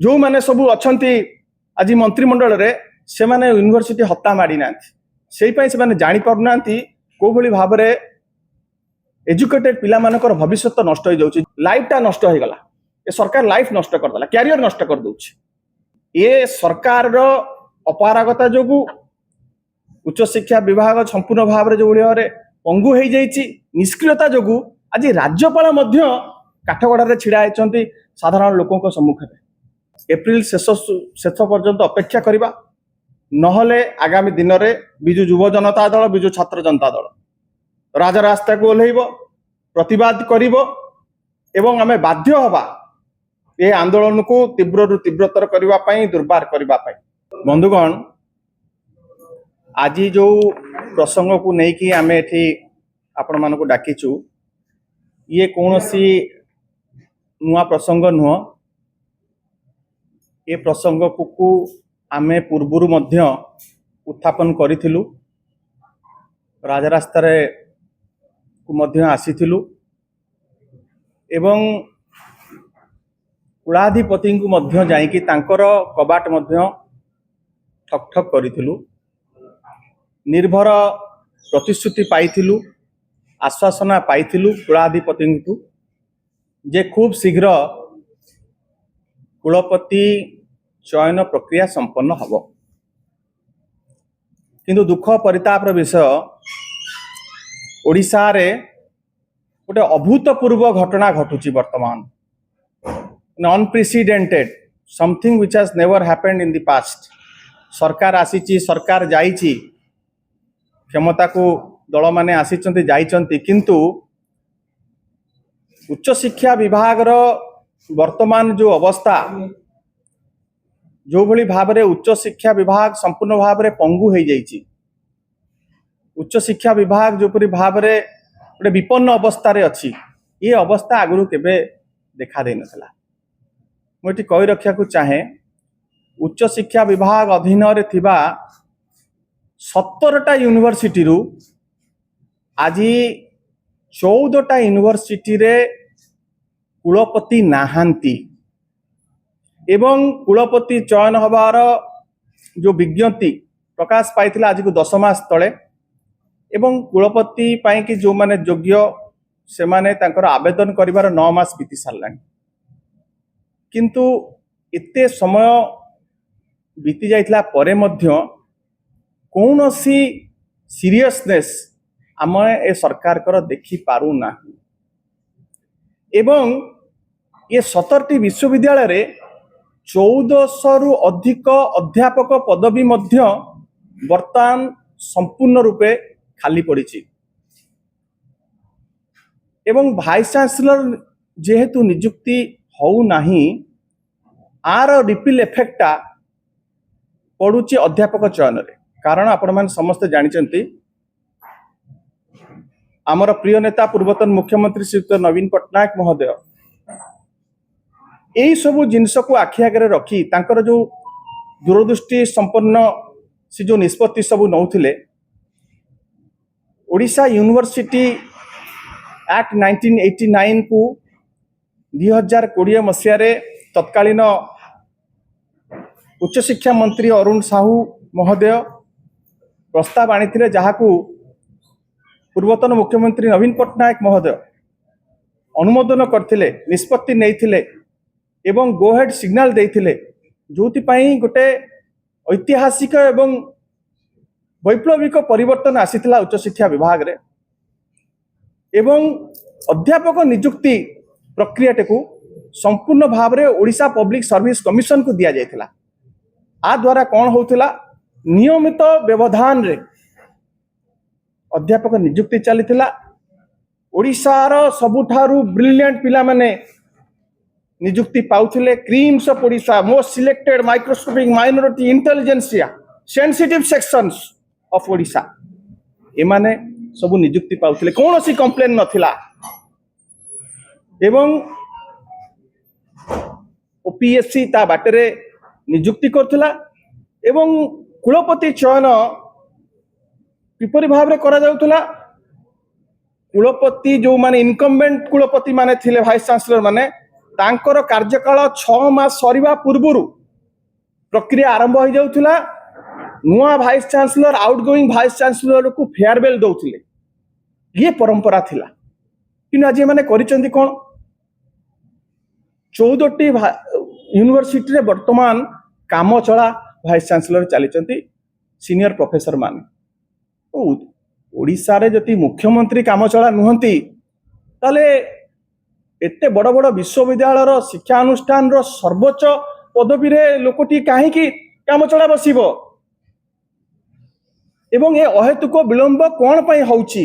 जो मैंने सबू अच्छा आज मंत्रिमंडल रे से माने यूनिवर्सिटी हत्ता मारी ना से जापर ना कौ भली भाव में एजुकेटेड पिला मानकर भविष्य नष्ट हो जाऊँ लाइफटा नष्ट हो गला ये सरकार लाइफ नष्ट करदेला क्यारियर नष्ट कर दउछि ये सरकार रो अपारगता जोगु उच्च शिक्षा विभाग संपूर्ण भाव में जो भाव पंगु हो जाइछि निष्क्रियता जोगु आज राज्यपाल मध्य काठगड़ा छिड़ा होती साधारण लोकों सम्मुख में एप्रिल शेष पर्यंत अपेक्षा करवा नहले आगामी दिन में विजु युव जनता दल विजु छात्र जनता दल राजरास्ता को ओह्लैब प्रतिवाद करिब एवं आमे बाध्य हवा ये आंदोलन को तीव्र तीव्रतर करबा पई दुर्बार करबा पई। बंधुगण आज जो प्रसंग को लेकिन आमे एठी आपण मानको डाकिचु ये कौनसी नुआ प्रसंग नुह ये प्रसंग को आमे पूर्वरु मध्य उत्थापन करिथिलु राजरास्ता रे को मध्य आसीथिलु एवं कुलाधिपति को मध्य जाइकी तांकर कबाट मध्य ठक ठक करिथिलु निर्भर प्रतिश्रुति पाइथिलु आश्वासना पाइथिलु कुलाधिपति को जे खूब शीघ्र कुलपति चयन प्रक्रिया संपन्न हब किंतु दुख परितापर विषय ओडिशा रे गोटे अभूतपूर्व घटना घटुची वर्तमान unprecedented something which has never happened in the past. सरकार आसीची सरकार जाइची क्षमता को दल माने आसीचंती जाइचंती किंतु उच्च शिक्षा विभाग रो वर्तमान जो अवस्था जो भली भाव में उच्च शिक्षा विभाग संपूर्ण भाव में पंगु हो जाइची उच्च शिक्षा विभाग जो परी भाव में गोटे विपन्न अवस्था रे अच्छी ये अवस्था आगुरी केबे देखा दे नथला। मुझे कही रखा को चाहे उच्च शिक्षा विभाग अधीन रे थिबा 17टा यूनिवर्सिटी रु आज 14टा यूनिवर्सिटी रे कुलपति नाहांती एवं कुलपति चयन हबार जो विज्ञप्ति प्रकाश पाई आज को 10 मास तले एवं कुलपति पाई कि जो माने योग्य से माने तांकर आवेदन करिवार 9 मास बीती सारलानी किंतु इत्ते समय बीती जाइतला परे मध्य कौनसी सीरियसनेस आम ए सरकार कर देखि पारू ना एवं ये 17टी विश्वविद्यालय रे 1400 रु अधिक अध्यापक पदवी मध्य वर्तमान संपूर्ण रूपे खाली पड़ी एवं वाइस चांसलर जेहेतु नियुक्ति हो नहीं आर रिपिल इफेक्टा पड़ुची अध्यापक चयन रे कारण आपण मान समस्त जानिचंती आमर प्रिय नेता पूर्वतन मुख्यमंत्री श्रीयुत नवीन पट्टनायक महोदय यही सबू जिनस को आखि आगे रखी तांकर जो दूरदृष्टि संपन्न से जो निष्पत्ति सबू नौथिले ओडिशा यूनिवर्सिटी एक्ट 1989 को 2020 मसीह तत्कालीन उच्च शिक्षा मंत्री अरुण साहू महोदय प्रस्ताव आनी जहाँ को पूर्वतन मुख्यमंत्री नवीन पट्टनायक महोदय अनुमोदन करथिले निष्पत्ति नैथिले एवं गो हेड सिग्नाल देथिले जोथि पई गोटे ऐतिहासिक एवं वैप्लविक परिवर्तन आसीथिला उच्च शिक्षा विभाग रे एवं अध्यापक नियुक्ति प्रक्रिया को संपूर्ण भाव में ओडिशा पब्लिक सर्विस कमिशन को दिया जायथिला आ द्वारा कौन होतिला नियमित व्यवधान रे अध्यापक नियुक्ति चलीथिला ओडिशार सबुठारु ब्रिलियंट पिला माने नियुक्ति पाउथिले creams of Odisha most selected microscopic minority intelligentsia sensitive sections of Odisha एमाने सबु नियुक्ति पाउथिले कौन सी कंप्लेन नथिला एवं ओपीएससी ता बाटरे नियुक्ति करथिला एवं कुलपति चयन किपरि भाव रे करा जाउथला कुलपति जो माने इनकम्बेंट कुलपति माने थिले वाइस चांसलर माने तांकर कार्यकाल 6 मास सरीबा पूर्वरु प्रक्रिया आरंभ हो जाउथिला। नुआ vice chancellor outgoing vice chancellor को फेयरवेल दौथिले, ये परंपरा थिला। कि आज माने करिसेंती कोन 14टी यूनिवर्सिटी रे वर्तमान काम चला भाइस चांसलर चली सीनियर प्रोफेसर मान। ओडिशा रे जति मुख्यमंत्री काम चला नुहंती ताले एते बड़ बड़ विश्वविद्यालय शिक्षा अनुष्ठान रो सर्वोच्च पदवी रे लोकटी काहे की काम चला बसिबो। एवं ए अहेतुक विलंब कोन पई होउची?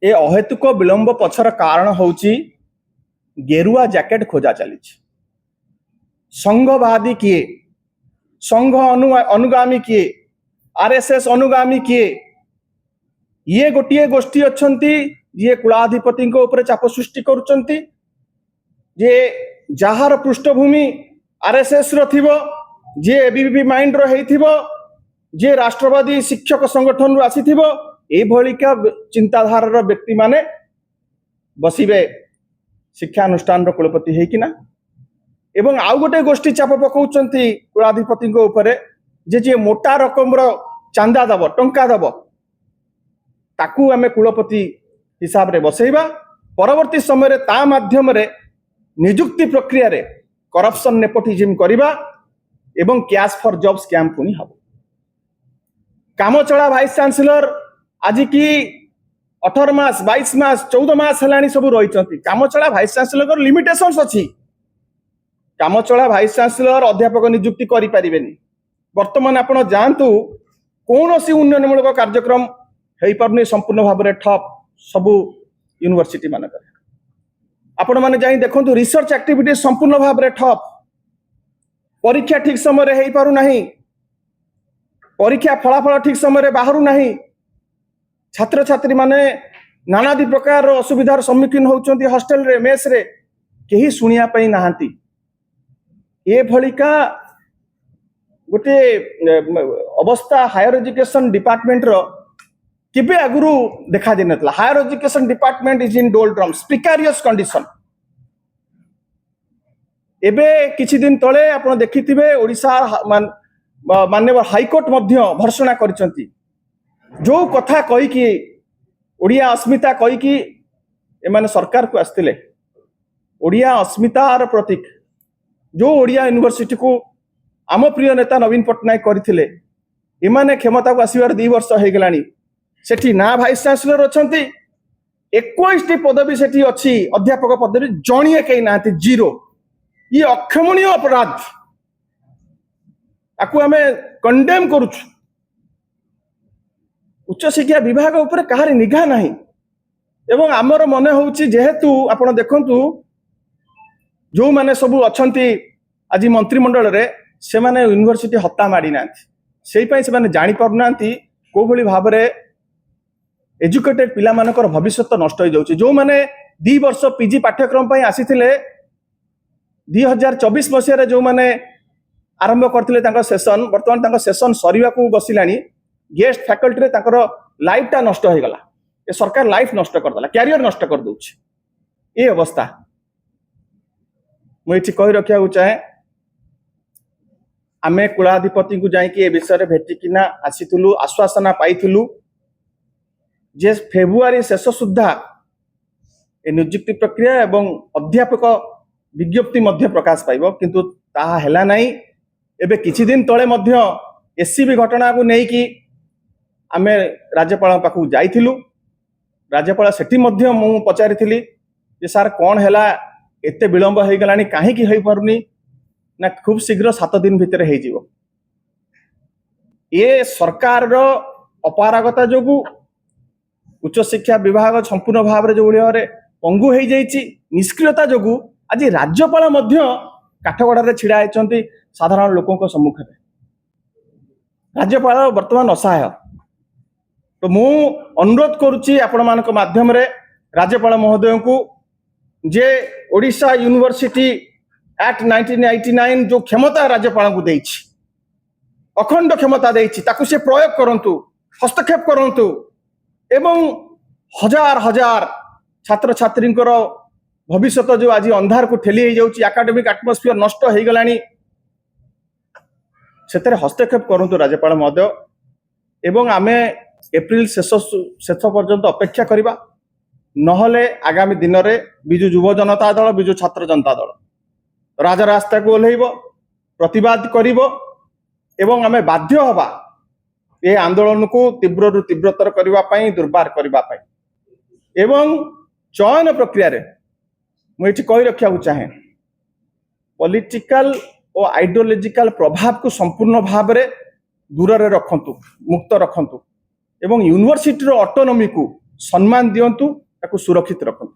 ए अहेतुक विलंब पछर कारण होउची गेरुआ जैकेट खोजा चली। संघवादी किए, संघ अनुगामी किए, आरएसएस अनुगामी किए, ये गोटे गोष्ठी अच्छंती जे कुलाधिपति ऊपर चाप सृष्टि करुचंती, जे जहार पृष्ठभूमि आरएसएस रो थिबो, जे एबीवीपी माइंड रो हेइथिबो, जे राष्ट्रवादी शिक्षक संगठन रो आसीथिबो, ए भलिका चिंताधारा व्यक्ति माने बसिबे शिक्षा अनुष्ठान रो कुलपति हेकिना। एवं आउ गोटे गोष्ठी चाप पकाउचंती कुलाधिपति ऊपर, जे मोटा रकम रो चांदा दब टंका दब ताकू आमे कुलपति हिसाब रे बसैबा, परवर्ती समय रे ता माध्यम रे नियुक्ति प्रक्रिया रे करप्शन नेपोटिज्म करिबा एवं कैश फॉर जॉब स्कैम पुनी हबो। कामचला भाइस चांसलर आज की 18 मास 22 मास 14 मास हेलानी सब रही। कामचला भाइस चांसलर लिमिटेशंस अछि। कामचला भाइस चांसलर अध्यापक नियुक्ति करि परिबेनी। वर्तमान आपण जानतु कौन सी उन्नयनमूलक कार्यक्रम हेई परनी, संपूर्ण भाव में ठप सबु यूनिवर्सिटी मान आपण माने जाई देखंतु रिसर्च एक्टिविटी संपूर्ण भाव में ठप। परीक्षा ठीक समय हेई पारु नाही, परीक्षा फलाफल ठीक समय बाहरु नाही, छात्र छात्री माने नानादी प्रकार असुविधार सम्मुखीन होउचंती। हॉस्टल रे मेस रे केही सुनिया पई नाहंती। ए भलिका गोटे अवस्था हायर एजुकेशन डिपार्टमेंट रो केबे आगुरु देखा दे नतला। Higher education department is in doldrums, precarious condition. एबे किछि दिन तळे आपण देखिथिबे ओडिशा माननीय हाईकोर्ट मध्य भर्सना करिसंती। जो कथा कहि कि ओडिया अस्मिता कहि कि एमाने सरकार को आस्तिले, ओडिया अस्मितार प्रतीक जो ओडिया यूनिवर्सिटी को आम प्रिय नेता नवीन पट्टनायक करथिले, एमाने क्षमता को आसीबार 2 वर्ष हो गलानी। सेठी ना भाइस चांसलर अछंती, 21 टी पदवी सेठी अछि, अध्यापक पदवी जणिए कई नांती, जीरो। ये अक्षमणीय अपराध, आकु हमें कंडेम करूछु। उच्च शिक्षा विभाग ऊपर कहार निघा नहीं। एवं आमर मन होउची जेहेतु आपण देखंतु जो माने सबु अछंती आज मंत्रिमंडल रे, से माने यूनिवर्सिटी हत्ता माडी नांती। सेई पई से माने जानि पारु नांती को भली भाव रे एजुकेटेड पिला मानकर भविष्य नष्ट हो जाउची। जो माने 2 वर्ष पीजी पाठ्यक्रम पई आसीथिले 2024 मसिया रे, जो माने आरंभ करथिले तांका सेशन, वर्तमान तांका सेशन सरीवा को बसिलानी। गेस्ट फैकल्टी रे तांकर लाइफ टा नष्ट हो गला। ए सरकार लाइफ नष्ट कर दला, कैरियर नष्ट कर दोछ। ए अवस्था मु एठी कहि रखिया चाहे, आमे कुलाधिपति को जाई कि ए विषय रे भेटी किना आसीथुलु, आश्वासना पाइथुलु जे फेब्रुआरी शेष सुद्धा ए नियुक्ति प्रक्रिया एवं अध्यापक विज्ञप्ति मध्य प्रकाश पाइबो, किंतु ताहा हेला नाही। एबे किछि दिन तळे मध्य एससीबी घटना को नै कि आमे राज्यपाल पाखु जाइथिलु। राज्यपाल सेठी मध्य मु पचारिथिली जे सर कोन हेला एते विलंब हो गलानी, काहे कि होई पारुनी ना, खूब शीघ्र 7 दिन भितर हो जिवो। ये सरकार रो अपारगता जोगु उच्च शिक्षा विभाग संपूर्ण भाव रे जो रे पंगु हो जाइछि, निष्क्रियता जोगु आज राज्यपाल मध्य काठगड़ा रे छिड़ा आइचंती साधारण लोकों को सम्मुख में। राज्यपाल वर्तमान असहाय। तो मु अनुरोध करुच्ची आपण मानक माध्यम रे राज्यपाल महोदय को जे ओडिशा यूनिवर्सिटी एक्ट 1989 जो क्षमता राज्यपाल को देछि, अखंड क्षमता देछि, ताकु से प्रयोग करंतु, हस्तक्षेप करंतु एवं हजार हजार छात्र छात्री भविष्यत जो आज अंधार को ठेली जाऊँगी एकाडेमिक एटमोस्फियर नष्ट हो गलानी से हस्तक्षेप करूँ राज्यपाल महोदय एवं आमे एप्रिल शेष पर्यंत अपेक्षा करवा नहले आगामी दिन में विजु युव जनता दल विजु छात्र जनता दल राजरास्ता को ओह्लैब प्रतिवाद करिब एवं आमे बाध्य हवा ये आंदोलन को तीव्र रु तीव्रतर करने दुर्बार करने एवं चयन प्रक्रिया रे मुझे कही रखा चाहे पॉलिटिकल और आइडियोलॉजिकल प्रभाव को संपूर्ण भाव में दूर रे रखंतु मुक्त रखंतु एवं यूनिवर्सिटी ऑटोनॉमी को सम्मान दियंतु ताकू सुरक्षित रखंतु।